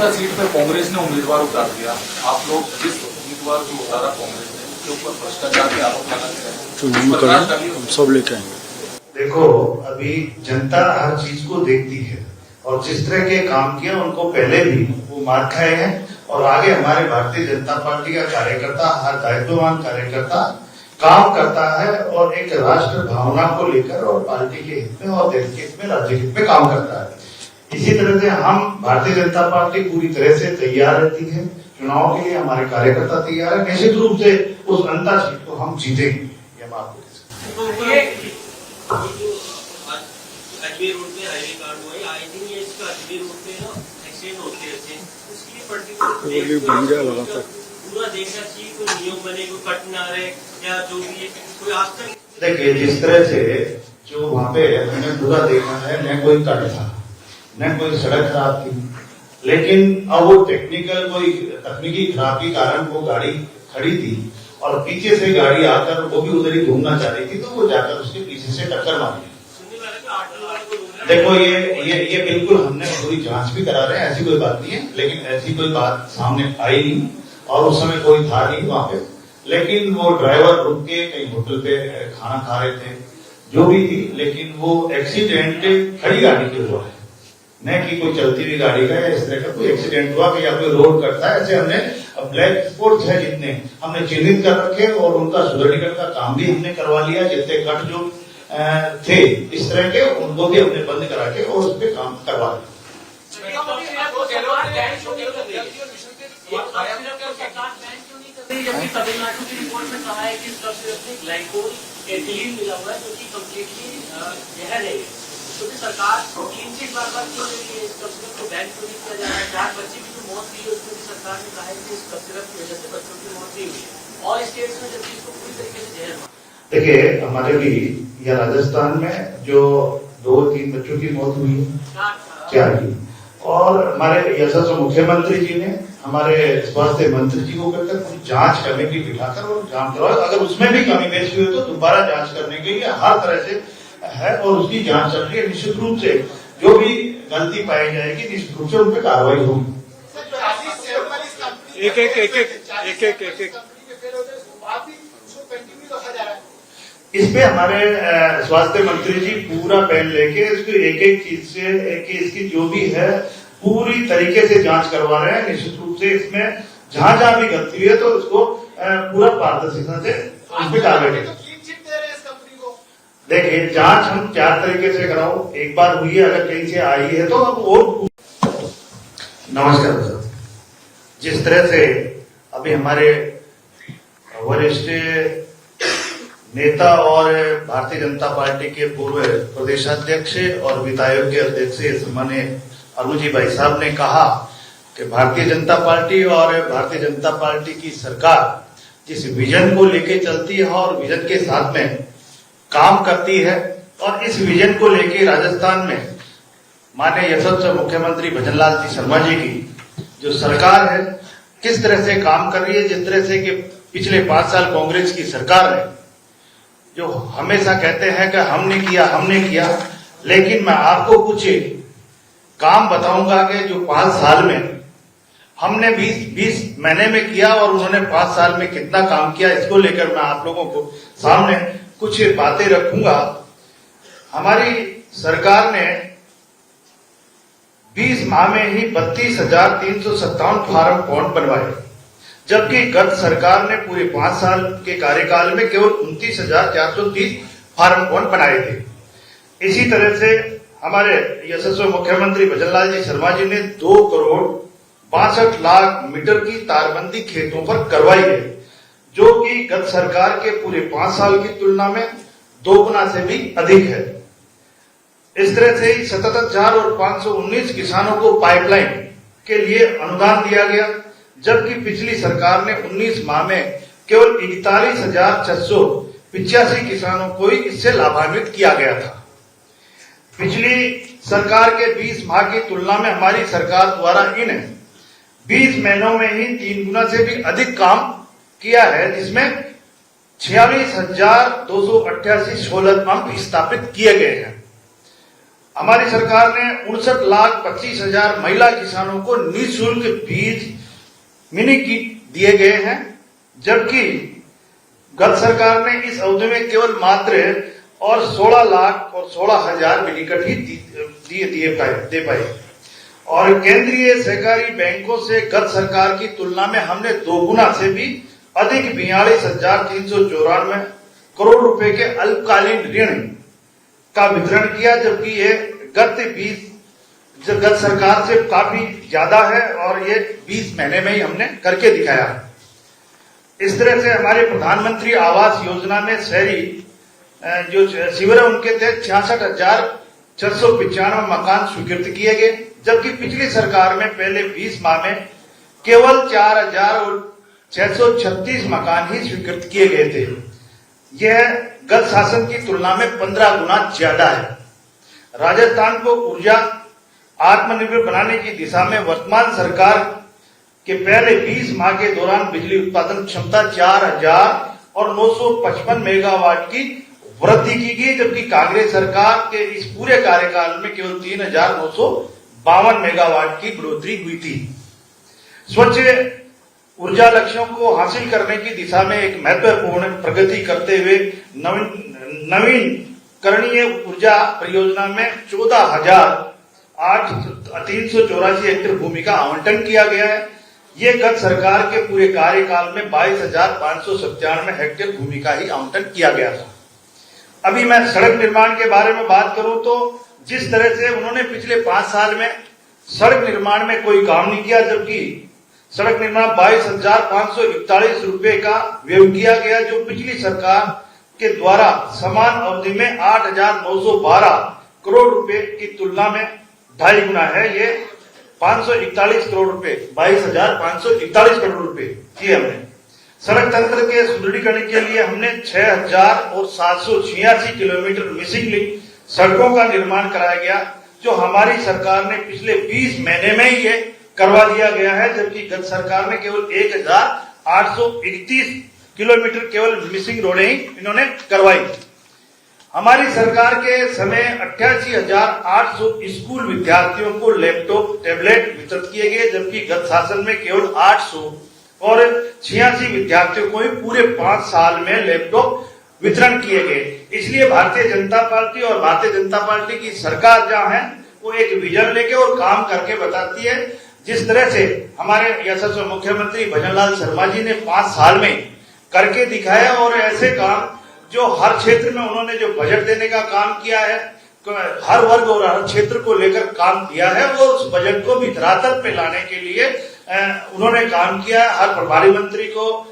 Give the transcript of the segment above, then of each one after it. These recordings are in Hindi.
जनता सीट पे कांग्रेस ने उम्मीदवार उतार दिया। आप लोग जिस उम्मीदवार को उतारा कांग्रेस ने उसके ऊपर भ्रष्टाचार के आरोप लगाते हैं, हम सब लेके आएंगे। देखो, अभी जनता हर चीज को देखती है और जिस तरह के काम किए उनको पहले भी वो मार खाए हैं और आगे हमारे भारतीय जनता पार्टी का कार्यकर्ता, हर दायित्ववान कार्यकर्ता काम करता है और एक राष्ट्र भावना को लेकर और पार्टी के हित में और देश के हित में, राज्य के हित में काम करता है। इसी तरह से हम भारतीय जनता पार्टी पूरी तरह से तैयार रहती है। चुनाव के लिए हमारे कार्यकर्ता तैयार है। निश्चित रूप से उस अंतर सीट को हम जीतेंगे, ये हम आपको अजमेर रोड में हाईवे कांड हुआ है। आई थिंक ये इसका अजमेर रोड में ना एक्सीडेंट होते रहते हैं, उसके लिए पर्टिकुलर पूरा देखना चाहिए, कोई नियम बने, कोई कट ना रहे या जो भी है, कोई आज तक देखिए जिस तरह से जो वहाँ पे मैंने पूरा देखा है, न कोई कट था, न कोई सड़क खराब थी, लेकिन अब वो टेक्निकल कोई तकनीकी खराबी के कारण वो गाड़ी खड़ी थी और पीछे से गाड़ी आकर वो भी उधर ही घूमना चाह रही थी, तो वो जाकर उसके पीछे से टक्कर मारी। देखो ये बिल्कुल हमने पूरी जांच भी करा रहे हैं, ऐसी कोई बात नहीं है, लेकिन ऐसी कोई बात सामने आई नहीं और उस समय कोई था नहीं वहां पे। लेकिन वो ड्राइवर रुक के कहीं होटल पे खाना खा रहे थे, जो भी थी, लेकिन वो एक्सीडेंट खड़ी गाड़ी के हुआ है, न कि कोई चलती हुई गाड़ी का या इस तरह का कोई एक्सीडेंट हुआ कि या कोई रोड करता है। ऐसे हमने ब्लैक स्पॉट्स है जितने हमने चिन्हित कर रखे और उनका सुदृढ़ीकरण का काम भी हमने करवा लिया। जितने कट जो थे इस तरह के उनको भी हमने बंद करा के और उस पर काम करवा लिया। तमिलनाडु की रिपोर्ट में कहा है कि ग्लाइकोल एथिलीन मिला हुआ है जो कि कम्प्लीटली जहर है, तो सरकार क्लीन चिट बार क्यों ले रही है? इस कफ सिरप को बैन क्यों नहीं किया जा रहा है? 4 बच्चे की जो मौत हुई है उसमें भी सरकार ने कहा है कि इस कफ सिरप की वजह से बच्चों की मौत नहीं हुई है और स्टेट्स में जबकि इसको पूरी तरीके से जहर। देखिए हमारे भी या राजस्थान में जो 2-3 बच्चों की मौत हुई है, 4 की, और हमारे यशस्वी मुख्यमंत्री जी ने हमारे स्वास्थ्य मंत्री जी को कहकर कुछ जांच कमेटी बिठाकर और जांच करवाया। अगर उसमें भी कमी पेशी हुई तो दोबारा जांच करने के लिए हर तरह से है और उसकी जांच चल रही है। निश्चित रूप से जो भी गलती पाई जाएगी निश्चित रूप से उन पर कार्रवाई होगी। इस पे हमारे स्वास्थ्य मंत्री जी पूरा पेन लेके इसको एक चीज से इसकी जो भी है पूरी तरीके से जांच करवा रहे हैं। निश्चित रूप से इसमें जहां भी गलती हुई है तो उसको पूरा पारदर्शिता से उस पर कार्रवाई। देखिए जांच हम 4 तरीके से कराओ, एक बार हुई है, अगर कहीं से आई है तो अब और। नमस्कार सर, जिस तरह से अभी हमारे वरिष्ठ नेता और भारतीय जनता पार्टी के पूर्व प्रदेशाध्यक्ष और वित्त आयोग के अध्यक्ष माननीय अरुण भाई साहब ने कहा कि भारतीय जनता पार्टी और भारतीय जनता पार्टी की सरकार जिस विजन को लेके चलती है और विजन के साथ में काम करती है, और इस विजन को लेके राजस्थान में माननीय यशस्वी मुख्यमंत्री भजनलाल जी शर्मा जी की जो सरकार है किस तरह से काम कर रही है। जिस तरह से कि पिछले 5 साल कांग्रेस की सरकार है जो हमेशा कहते हैं कि हमने किया, लेकिन मैं आपको कुछ काम बताऊंगा कि जो 5 साल में हमने 20 महीने में किया और उन्होंने 5 साल में कितना काम किया, इसको लेकर मैं आप लोगों को सामने कुछ बातें रखूंगा। हमारी सरकार ने 20 माह में ही 32,357 फार्म अकाउंट बनवाए, जबकि गत सरकार ने पूरे 5 साल के कार्यकाल में केवल 29,430 फार्म अकाउंट बनाए थे। इसी तरह से हमारे यशस्वी मुख्यमंत्री भजनलाल जी शर्मा जी ने 2 करोड़ 62 लाख मीटर की तारबंदी खेतों पर करवाई है, जो कि गत सरकार के पूरे 5 साल की तुलना में 2 गुना से भी अधिक है। इस तरह से 77,519 किसानों को पाइपलाइन के लिए अनुदान दिया गया, जबकि पिछली सरकार ने 19 माह में केवल 41,685 किसानों को ही इससे लाभान्वित किया गया था। पिछली सरकार के 20 माह की तुलना में हमारी सरकार द्वारा इन 20 महीनों में ही 3 गुना से भी अधिक काम किया है, जिसमें 46,288 सोलर पंप स्थापित किए गए हैं। हमारी सरकार ने 59,25,000 महिला किसानों को निःशुल्क बीज मिनी किट दिए गए हैं, जबकि गत सरकार ने इस अवधि में केवल मात्र और 16,16,000 मिनी किट ही दे पाए। और केंद्रीय सहकारी बैंकों से गत सरकार की तुलना में हमने 2 गुना से भी अधिक 42,394 करोड़ रुपए के अल्पकालीन ऋण का वितरण किया, जबकि ये गत सरकार से काफी ज्यादा है और ये 20 महीने में ही हमने करके दिखाया। इस तरह से हमारे प्रधानमंत्री आवास योजना में शहरी जो शिविर है उनके तहत 66,495 मकान स्वीकृत किए गए, जबकि पिछली सरकार में पहले 20 माह में केवल 4,636 मकान ही स्वीकृत किए गए थे। यह गत शासन की तुलना में 15 गुना ज्यादा है। राजस्थान को ऊर्जा आत्मनिर्भर बनाने की दिशा में वर्तमान सरकार के पहले 20 माह के दौरान बिजली उत्पादन क्षमता 4,955 मेगावाट की वृद्धि की गई, जबकि कांग्रेस सरकार के इस पूरे कार्यकाल में केवल 3,952 मेगावाट की बढ़ोतरी हुई थी। स्वच्छ ऊर्जा लक्ष्यों को हासिल करने की दिशा में एक महत्वपूर्ण प्रगति करते हुए नवीकरणीय ऊर्जा परियोजना में 14,384 हेक्टेयर भूमि का आवंटन किया गया है। ये गत सरकार के पूरे कार्यकाल में 22,597 हेक्टेयर भूमि का ही आवंटन किया गया था। अभी मैं सड़क निर्माण के बारे में बात करूं तो जिस तरह से उन्होंने पिछले 5 साल में सड़क निर्माण में कोई काम नहीं किया, जबकि सड़क निर्माण 22,541 रुपए का व्यय किया गया, जो पिछली सरकार के द्वारा समान अवधि में 8,912 करोड़ रुपए की तुलना में 2.5 गुना है। ये 541 करोड़ रुपए 22,541 करोड़ रुपए किए हमने। सड़क तंत्र के सुदृढ़ीकरण के लिए हमने 6,786 किलोमीटर मिसिंग लिंक सड़कों का निर्माण कराया गया, जो हमारी सरकार ने पिछले 20 महीने में ही ये करवा दिया गया है, जबकि गत सरकार ने केवल 1,831 किलोमीटर केवल मिसिंग रोडें ही इन्होंने करवाई। हमारी सरकार के समय 88,800 स्कूल विद्यार्थियों को लैपटॉप टैबलेट वितरित किए गए, जबकि गत शासन में केवल 800 और 86 विद्यार्थियों को ही पूरे 5 साल में लैपटॉप वितरण किए गए। इसलिए भारतीय जनता पार्टी और भारतीय जनता पार्टी की सरकार जहां है वो एक विजन लेके और काम करके बताती है। जिस तरह से हमारे यशस्वी मुख्यमंत्री भजनलाल शर्मा जी ने 5 साल में करके दिखाया, और ऐसे काम जो हर क्षेत्र में उन्होंने जो बजट देने का काम किया है, हर वर्ग और हर क्षेत्र को लेकर काम किया है, वो उस बजट को भी धरातल पे लाने के लिए उन्होंने काम किया। हर प्रभारी मंत्री को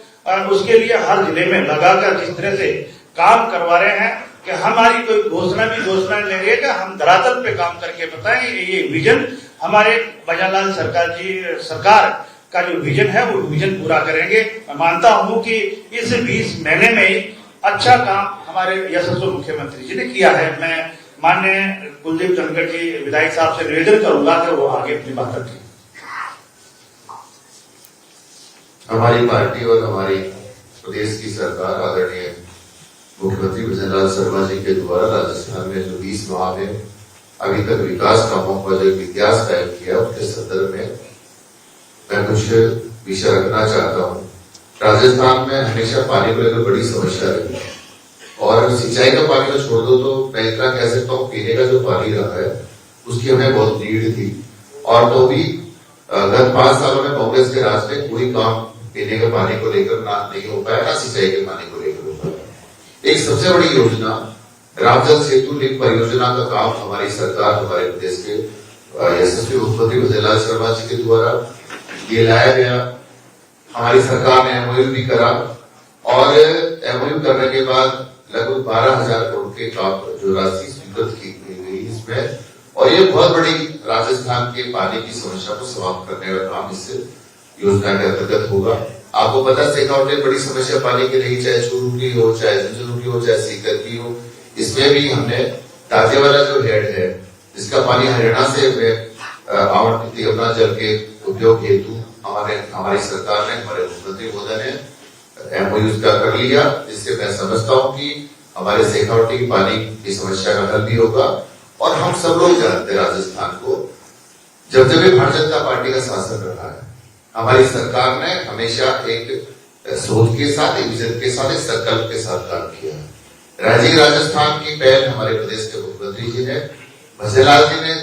उसके लिए हर जिले में लगाकर जिस तरह से काम करवा रहे हैं कि हमारी कोई घोषणा नहीं लेंगे कि हम धरातल पे काम करके बताएं। ये विजन हमारे भजनलाल सरकार का जो विजन है वो विजन पूरा करेंगे। मैं मानता हूं कि इस 20 महीने में ही अच्छा काम हमारे यशस्वी मुख्यमंत्री जी ने किया है। मैं माननीय कुलदीप धनखड़ जी विधायक साहब से निवेदन करूंगा कि वो आगे अपनी बात रखें। हमारी पार्टी और हमारी प्रदेश की सरकार आदरणीय मुख्यमंत्री भजनलाल शर्मा जी के द्वारा राजस्थान में जो 20 माह में अभी तक विकास कामों का जो इतिहास कायम किया, उसके संदर्भ में मैं कुछ विषय रखना चाहता हूँ। राजस्थान में हमेशा पानी को लेकर बड़ी समस्या रही, और सिंचाई का पानी तो छोड़ दो, तो मैं इतना कह सकता हूँ पीने का जो पानी रहा है उसकी हमें बहुत नीड थी। और तो भी गत 5 सालों में कांग्रेस के राज में कोई काम पीने के पानी को लेकर ना नहीं हो पाया, ना सिंचाई के पानी को लेकर हो पाया। एक सबसे बड़ी योजना रामजल सेतु लिंक परियोजना का काम हमारी सरकार, हमारे प्रदेश के यशस्वी मुख्यमंत्री भजनलाल शर्मा जी के द्वारा ये लाया गया। हमारी सरकार ने एमओयू भी करा, और एमओयू करने के बाद लगभग 12,000 करोड़ के काम जो राशि स्वीकृत की गई इसमें, और ये बहुत बड़ी राजस्थान के पानी की समस्या को समाप्त करने का काम इस योजना के अंतर्गत होगा। आपको पता है शेखावट में बड़ी समस्या पानी की रही, चाहे चूरू की हो, चाहे झुंझुनू की हो, चाहे सीकर की हो। इसमें भी हमने ताजेवाला जो हेड है जिसका पानी हरियाणा से आवंटित यमुना जल के उपयोग हेतु हमारी सरकार ने, हमारे मुख्यमंत्री महोदय ने एमओयू का कर लिया, जिससे मैं समझता हूँ कि हमारे शेखावटी पानी की समस्या का हल भी होगा और हम सब लोग जानते हैं राजस्थान को, जब जब भी भारतीय जनता पार्टी का शासन रहा है, हमारी सरकार ने हमेशा एक सोच के साथ, एक विजन के साथ, एक संकल्प के साथ काम किया है। राज्य राजस्थान की पहल हमारे प्रदेश के मुख्यमंत्री जी ने, भजनलाल जी ने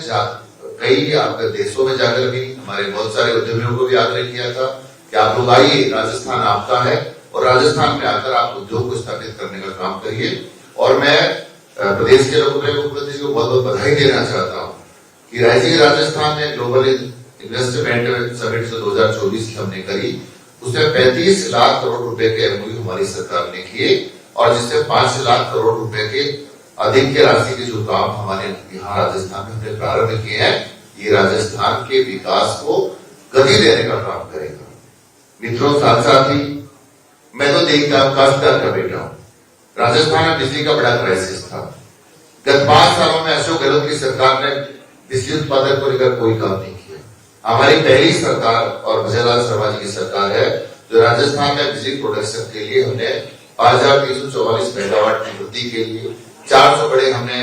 कई आपके देशों में जाकर भी हमारे बहुत सारे उद्यमियों को भी आग्रह किया था कि आप लोग आइए, राजस्थान आपका है और राजस्थान में आकर आप उद्योग को स्थापित करने का काम करिए। और मैं प्रदेश के लोगों को, मुख्यमंत्री को बहुत बहुत बधाई देना चाहता हूँ कि राज्य राजस्थान ने ग्लोबल इन्वेस्टमेंट समिट जो 2024 की हमने करी, उसमें 35 लाख करोड़ रुपए के एमओयू हमारी सरकार ने किए और जिससे 5 लाख करोड़ रुपए के अधिक के राशि के जो काम हमारे यहाँ राजस्थान में हमने प्रारंभ किए हैं, ये राजस्थान के विकास को गति देने का काम करेगा। मित्रों, साथ साथ ही मैं तो देखता हूं, काश्तकार का बेटा हूं, राजस्थान में बिजली का बड़ा क्राइसिस था। गत 5 सालों में अशोक गहलोत की सरकार ने बिजली उत्पादन को लेकर कोई काम नहीं किया। हमारी पहली सरकार और भजनलाल शर्मा जी की सरकार है जो राजस्थान में बिजली प्रोडक्शन के लिए हमने 5344 मेगावाट की वृद्धि के लिए 400 बड़े हमने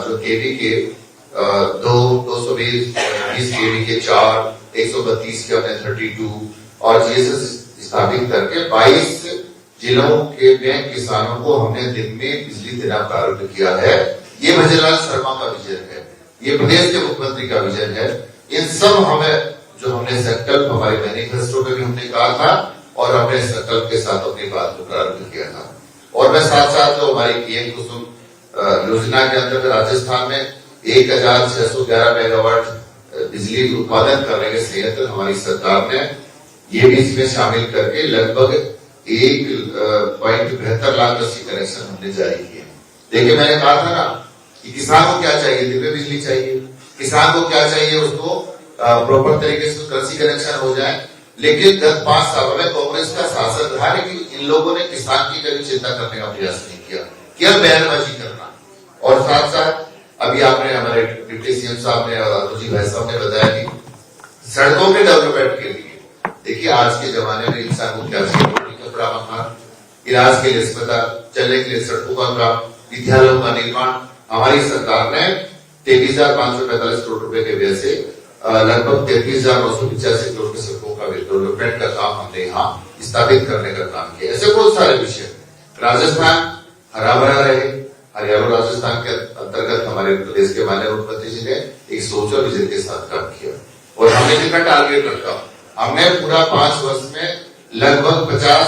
जो केवी के 220 केवी के 4, 132 के हमने 32 और जीएसएस स्थापित करके 22 जिलों के में किसानों को हमने दिन में बिजली देना प्रारंभ किया है। ये भजनलाल शर्मा का विजन है, ये प्रदेश के मुख्यमंत्री का विजन है। इन सब हमें जो हमने संकल्प हमारे मैनिफेस्टो में भी हमने कहा था और हमने संकल्प के साथ अपनी बात को प्रारंभ किया था। और मैं साथ साथ जो हमारी पीएम कुसुम योजना के अंतर्गत राजस्थान में 1611 मेगावाट बिजली उत्पादन करने के संयंत्र हमारी सरकार ने ये भी इसमें शामिल करके लगभग 1.72 लाख कृषि कनेक्शन हमने जारी किए। देखिए, मैंने कहा था ना कि किसान को क्या चाहिए, दिव्य बिजली चाहिए। किसान को क्या चाहिए, उसको प्रॉपर तरीके से कृषि कनेक्शन हो जाए। लेकिन गत 5 सालों में कांग्रेस का शासन रहा, लेकिन इन लोगों ने किसान की कभी चिंता करने का प्रयास नहीं किया, केवल बयानबाजी करना। और साथ साथ अभी आपने हमारे डिप्टी सीएम साहब ने और अरुजी भाई साहब ने बताया कि सड़कों के डेवलपमेंट के लिए, देखिए आज के जमाने में इंसान को क्या चाहिए, रोटी कपड़ा मकान, इलाज के लिए अस्पताल, चलने के लिए सड़कों का काम, विद्यालयों का निर्माण। हमारी सरकार ने 23,545 करोड़ रुपए के व्यय से लगभग 33,985 करोड़ की सड़कों का डेवलपमेंट का काम हमने यहाँ स्थापित करने का काम किया। ऐसे बहुत सारे विषय, राजस्थान हरा भरा रहे, हरियाणा राजस्थान के अंतर्गत हमारे प्रदेश के माननीय मुख्यमंत्री जी ने एक सोच और विजन के साथ काम किया। और हमने कितना टारगेट रखा, हमने पूरा 5 वर्ष में लगभग 50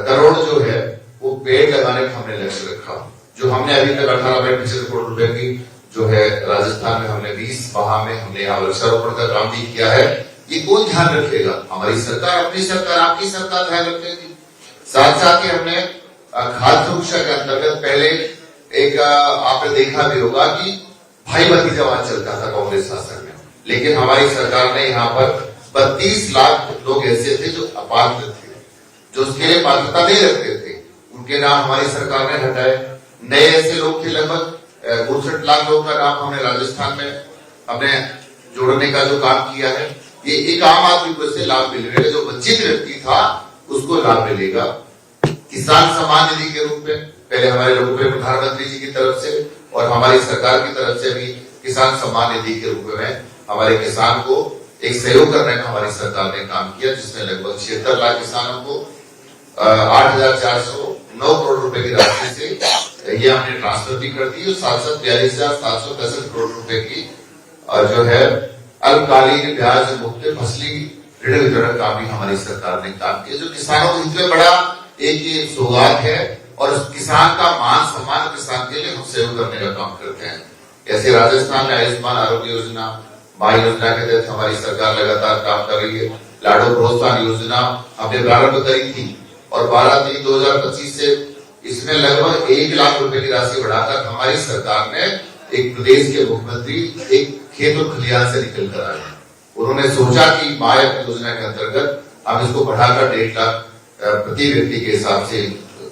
करोड़ जो है वो पेड़ लगाने का हमने लक्ष्य रखा। जो हमने अभी तक 18.75 करोड़ रुपए की जो है राजस्थान में हमने 20 माह में हमने यहाँ वृक्षारोपण का काम भी किया है। ये कौन ध्यान रखेगा, हमारी सरकार, अपनी सरकार, आपकी सरकार ध्यान रखेगी। साथ साथ ही हमने खाद्य सुरक्षा के अंतर्गत पहले एक आपने देखा भी होगा कि भाई भतीजावाद चलता था कांग्रेस शासन में, लेकिन हमारी सरकार ने यहाँ पर 32 लाख लोग ऐसे थे जो अपात्र थे, जो उसके लिए पात्रता नहीं रखते थे, उनके नाम हमारी सरकार ने हटाए। नए ऐसे लोग थे, लगभग 69 लाख लोगों का नाम हमने राजस्थान में हमने जोड़ने का जो काम किया है। ये एक आम आदमी को इससे लाभ मिलेगा, जो वंचित व्यक्ति था उसको लाभ मिलेगा। किसान सम्मान निधि के रूप में पहले हमारे लोगों पे प्रधानमंत्री जी की तरफ से और हमारी सरकार की तरफ से भी किसान सम्मान निधि के रूप में हमारे किसान को एक सहयोग करने का हमारी सरकार ने काम किया, जिसमें लगभग 76 लाख किसानों को 8,409 करोड़ रुपए की राशि से ये हमने ट्रांसफर भी कर दी और साथ साथ 42,765 करोड़ रुपए की जो है अल्पकालीन ब्याज मुक्त फसली ऋण वितरण का भी हमारी सरकार ने काम किया, जो किसानों के हित में बड़ा एक ये सौगात है। और किसान का मान सम्मान किसान के लिए हम सहयोग करने का काम करते हैं। ऐसे राजस्थान में आयुष्मान आरोग्य योजना, माँ योजना के तहत हमारी सरकार लगातार काम कर रही है। लाडो प्रोत्साहन योजना हमने प्रारंभ करी थी और 12/3/2025 से इसमें लगभग 1 लाख रुपए की राशि बढ़ाकर हमारी सरकार ने एक प्रदेश के मुख्यमंत्री एक खेत और खलिहान से निकल कर आए। उन्होंने सोचा कि माँ योजना के अंतर्गत हम इसको बढ़ाकर 1.5 लाख प्रति व्यक्ति के हिसाब से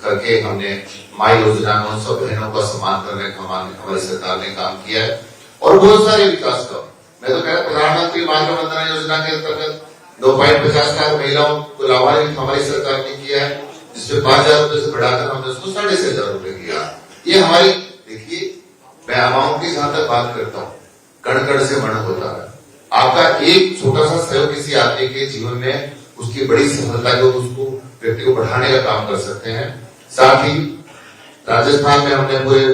करके हमने माँ योजना में 900 बहनों का सम्मान करने का हमारी सरकार ने काम किया है। और बहुत सारे विकास का, मैं तो कह रहा प्रधानमंत्री मातृ वंदना योजना के अंतर्गत 2.50 लाख महिलाओं को लाभान्वित हमारी सरकार ने किया है, जिसमें 5,000 रुपए से बढ़ाकर हमने उसको 6,500 रुपए किया। ये हमारी देखिए मैं अमाउंट की जहां तक बात करता हूं, कण कण से मण होता है। आपका एक छोटा सा सहयोग किसी आदमी के जीवन में उसकी बड़ी सफलता जो उसको व्यक्ति को बढ़ाने का काम कर सकते हैं। साथ ही राजस्थान में हमने पूरे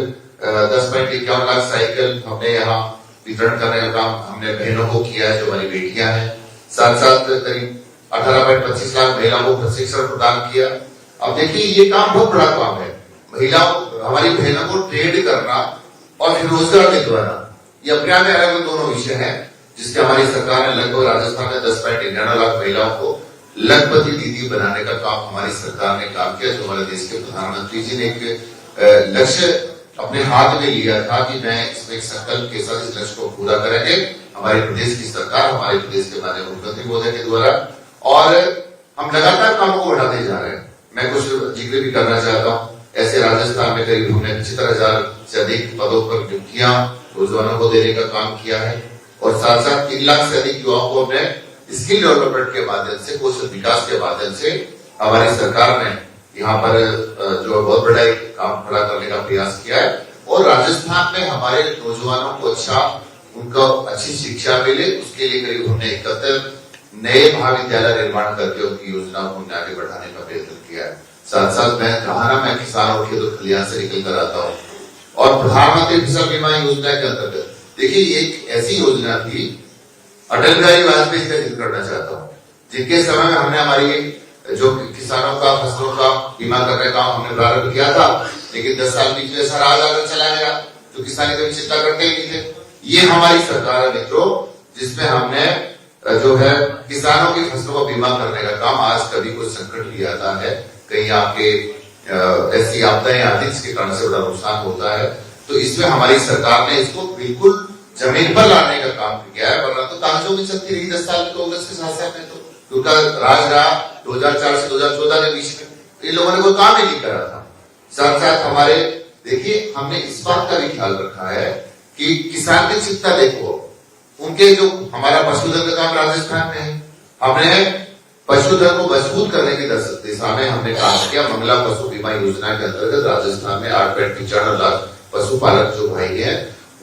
10.51 लाख साइकिल हमने यहाँ वितरण करने का काम हमने बहनों को किया है जो हमारी बेटियां हैं। साथ साथ करीब 18.25 लाख महिलाओं को प्रशिक्षण प्रदान किया। अब देखिए ये काम बहुत बड़ा काम है, महिलाओं हमारी बहनों को ट्रेड करना और फिर रोजगार दिलवाना, ये अपने आप में अलग दोनों विषय हैं, जिसके हमारी सरकार ने लगभग राजस्थान में 10.91 लाख महिलाओं को लखपति दीदी बनाने का काम हमारी सरकार ने काम किया। जो हमारे देश के प्रधानमंत्री जी ने एक लक्ष्य अपने हाथ में लिया था कि मैं इसमें एक संकल्प के साथ इस लक्ष्य को पूरा करेंगे, हमारे प्रदेश की सरकार, हमारे प्रदेश के माननीय मुख्यमंत्री महोदय के द्वारा, और हम लगातार कामों को बढ़ाते जा रहे हैं। मैं कुछ जिक्र भी करना चाहता हूँ। ऐसे राजस्थान में करीब हमने 75,000 से अधिक पदों पर नियुक्तियां नौजवानों को देने का काम किया है, और साथ साथ 3 लाख से अधिक युवाओं को हमने स्किल डेवलपमेंट के माध्यम से, कौशल विकास के माध्यम से हमारी सरकार ने यहाँ पर जो बहुत बड़ा एक काम खड़ा करने का प्रयास किया है। और राजस्थान में हमारे नौजवानों को उनको अच्छी शिक्षा मिले, उसके लिए करीब हमने 71 नए महाविद्यालय निर्माण करके उनकी योजनाओं को हमने आगे बढ़ाने का प्रयत्न किया है। साथ साथ मैं किसानों और खेतों खलिहान से निकल कर आता हूँ, और प्रधानमंत्री फसल बीमा योजना के अंतर्गत देखिए एक ऐसी योजना थी, अटल बिहारी वाजपेयी का जिक्र करना चाहता हूँ, जिनके समय में हमने हमारी जो किसानों का फसलों का बीमा करने का काम हमने प्रारंभ किया था, लेकिन 10 साल बीच में ऐसा राज आकर चला गया जो किसानी कभी चिंता करते ही नहीं थे। ये हमारी सरकार है मित्रों, जिसमें हमने जो है किसानों की फसलों का बीमा करने का काम, आज कभी कोई संकट भी आता है, कहीं आपके ऐसी आपदाएं आती जिसके कारण से बड़ा नुकसान होता है, तो इसमें हमारी सरकार ने इसको बिल्कुल जमीन पर लाने का काम किया है। वरना तो कागजों में चलती रही 10 साल कांग्रेस के साथ में, तो उनका राज रहा 2004 से 2014 के बीच में, इन लोगों ने कोई काम ही नहीं करा था। साथ साथ हमारे देखिए हमने इस बात का भी ख्याल रखा है कि किसान की चिंता देखो, उनके जो हमारा पशुधन का काम राजस्थान में है, हमने पशुधन को मजबूत करने की दिशा में हमने काम किया। मंगला पशु बीमा योजना के अंतर्गत राजस्थान में 8.95 लाख पशुपालक जो भाई है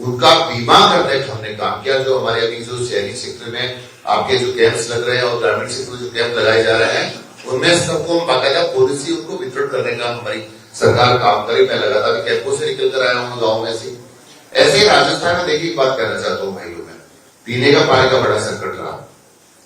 उनका बीमा करने का हमने काम किया। जो हमारे अभी जो शहरी क्षेत्र में आपके जो कैंप्स लग रहे हैं और ग्रामीण क्षेत्र में जो कैंप लगाए जा रहे हैं, उनमें सबको बाकायदा पॉलिसी उनको वितरण करने का हमारी सरकार काम करे। मैं लगातार कैंपों से निकल कर आया हूँ गाँव में से। ऐसे ही राजस्थान में देखिए बात करना चाहता हूँ भाइयों, में पीने का पानी का बड़ा संकट रहा।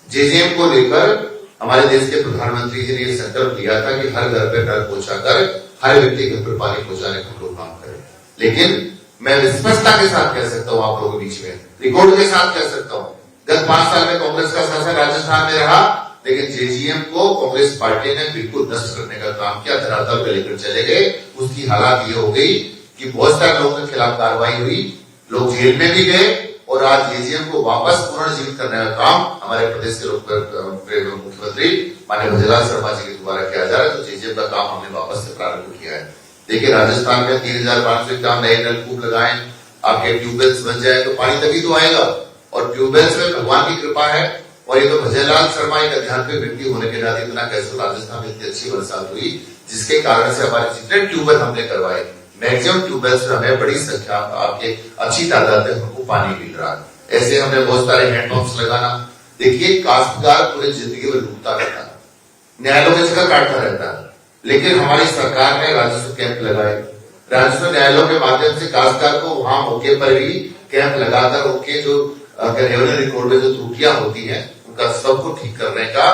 जेजेएम को लेकर हमारे देश के प्रधानमंत्री जी ने यह संकल्प लिया था कि हर घर पे नल पहुंचाकर हर व्यक्ति घर पर पानी पहुंचाने का हम लोग काम करें। लेकिन मैं स्पष्टता के साथ कह सकता हूं, आप लोगों के बीच में रिकॉर्ड के साथ कह सकता हूं, गत 5 साल में कांग्रेस का शासन राजस्थान में रहा, लेकिन जेजीएम को कांग्रेस पार्टी ने बिल्कुल नष्ट करने का काम किया, धरातल पे लेकर चले गए। उसकी हालात ये हो गई कि बहुत सारे लोगों के खिलाफ कार्रवाई हुई, लोग जेल में भी गए, और आज जेजीएम को वापस पुनर्जीवित करने का काम हमारे प्रदेश के मुख्यमंत्री माननीय भजनलाल शर्मा जी के द्वारा किया जा रहा है। तो जेजीएम का काम हमने वापस से प्रारंभ किया है। देखिए राजस्थान में 3,551 नए नलकूप लगाए, आपके ट्यूबवेल्स बन जाए तो पानी तभी तो आएगा, और ट्यूबवेल्स में भगवान की कृपा है। और ये तो भजनलाल शर्मा एक अध्यात्मिक व्यक्ति होने के नाते इतना कैसे राजस्थान में इतनी अच्छी बरसात हुई, जिसके कारण से हमारे जितने ट्यूबवेल हमने करवाए, मैक्सिमम ट्यूबवेल्स में हमें बड़ी संख्या आपके अच्छी तादाद में हमको पानी मिल रहा है। ऐसे हमने बहुत सारे हैंडपंप्स लगाना। देखिए काश्तकार पूरी जिंदगी में डूबता रहता है, न्यायालयों के चक्कर काटता रहता है, लेकिन हमारी सरकार ने राजस्व कैंप लगाए, राजस्व न्यायालयों के माध्यम से काश्तकार को वहां मौके पर भी कैंप लगाकर उनके जो रेवेन्यू रिकॉर्ड में जो त्रुटियां होती हैं उनका सबको ठीक करने का,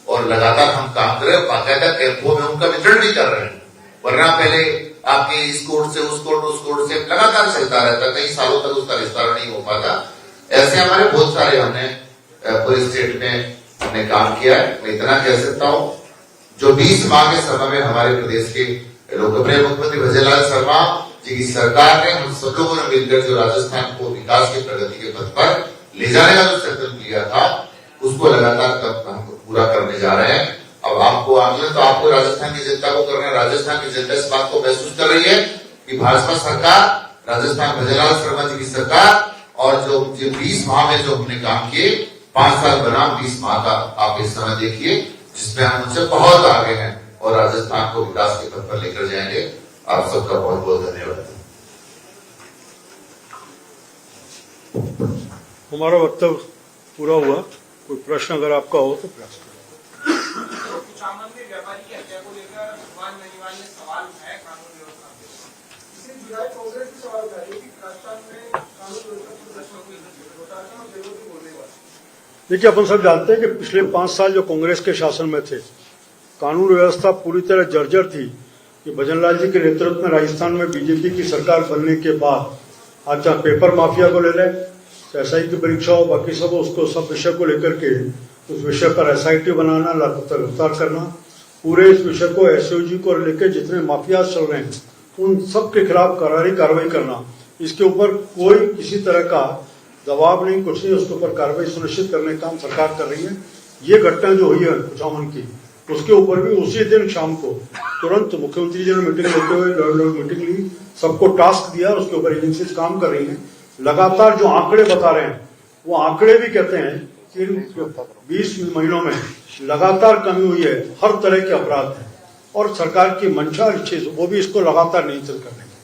और लगातार हम काम कर रहे हैं, बाकायदा कैंपों में उनका वितरण भी कर रहे हैं। वरना पहले आपके इस कोर्ट से उस कोर्ट से लगातार चलता रहता, कई सालों तक उसका विस्तार नहीं हो पाता। ऐसे हमारे बहुत सारे हमने पूरे स्टेट में हमने काम किया है। मैं इतना कह सकता हूं, जो 20 माह के समय में हमारे प्रदेश के लोकप्रिय मुख्यमंत्री भजनलाल शर्मा जी की सरकार ने हम सब लोगों ने मिलकर जो राजस्थान को विकास की प्रगति के पथ पर ले जाने का जो संकल्प लिया था, उसको लगातार हम पूरा करने जा रहे हैं। अब आपको आंदोलन तो आपको राजस्थान की जनता को करना है। राजस्थान की जनता इस बात को महसूस कर रही है कि भाजपा सरकार, राजस्थान भजनलाल शर्मा जी की सरकार, और जो 20 माह में जो हमने काम किए, 5 साल बनाम 20 माह का आप इस समय देखिए, जिसमें हम उनसे बहुत आगे हैं और राजस्थान को विकास के पथ पर लेकर जाएंगे। आप सबका बहुत बहुत धन्यवाद। हमारा वक्तव्य पूरा हुआ। कोई प्रश्न अगर आपका हो तो प्रश्न करें। कुचामन में व्यापारी की हत्या को लेकर भगवान बेनीवाल ने सवाल उठाया कानून व्यवस्था पे। इससे जुड़ा कांग्रेस भी सवाल उठाया कि राजस्थान में कानून व्यवस्था और विरोधी बोलने वाले। देखिए, अपन सब जानते हैं कि पिछले 5 साल जो कांग्रेस के शासन में थे, कानून व्यवस्था पूरी तरह जर्जर थी। कि भजनलाल जी के नेतृत्व में राजस्थान में बीजेपी की सरकार बनने के बाद आज चाहे पेपर माफिया को ले लें, एसआई की परीक्षा हो, बाकी सब उसको सब विषय को लेकर के उस विषय पर एसआईटी बनाना, गिरफ्तार करना, पूरे इस विषय को एसओजी को लेकर जितने माफिया चल रहे हैं उन सब के खिलाफ करारी कार्रवाई करना, इसके ऊपर कोई किसी तरह का दबाव नहीं, कुछ नहीं, उसके ऊपर कार्रवाई सुनिश्चित करने का काम सरकार कर रही है। ये घटना जो हुई है कुचामन की, उसके ऊपर भी उसी दिन शाम को तुरंत मुख्यमंत्री जी ने मीटिंग लेते हुए मीटिंग ली, सबको टास्क दिया, उसके ऊपर एजेंसीज काम कर रही हैं। लगातार जो आंकड़े बता रहे हैं वो आंकड़े भी कहते हैं कि 20 महीनों में लगातार कमी हुई है, हर तरह के अपराध है और सरकार की मंशा अच्छी वो भी इसको लगातार नियंत्रित करने की।